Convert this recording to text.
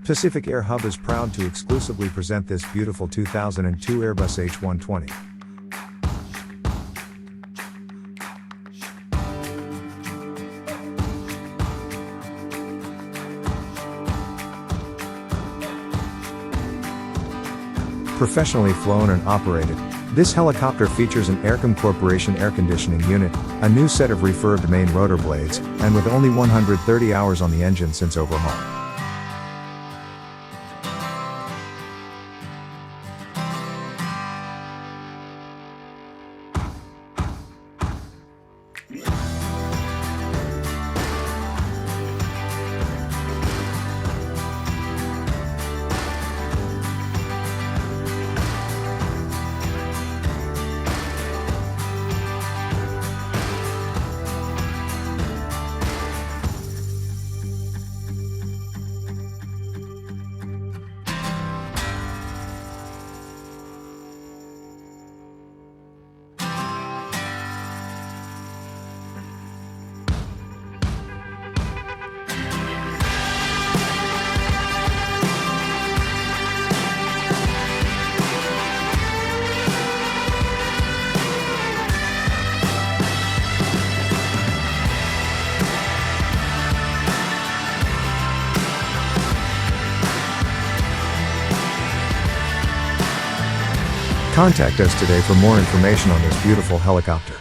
Pacific Air Hub is proud to exclusively present this beautiful 2002 Airbus H120. Professionally flown and operated, this helicopter features an Aircom Corporation air conditioning unit, a new set of refurbed main rotor blades, and with only 130 hours on the engine since overhaul. Contact us today for more information on this beautiful helicopter.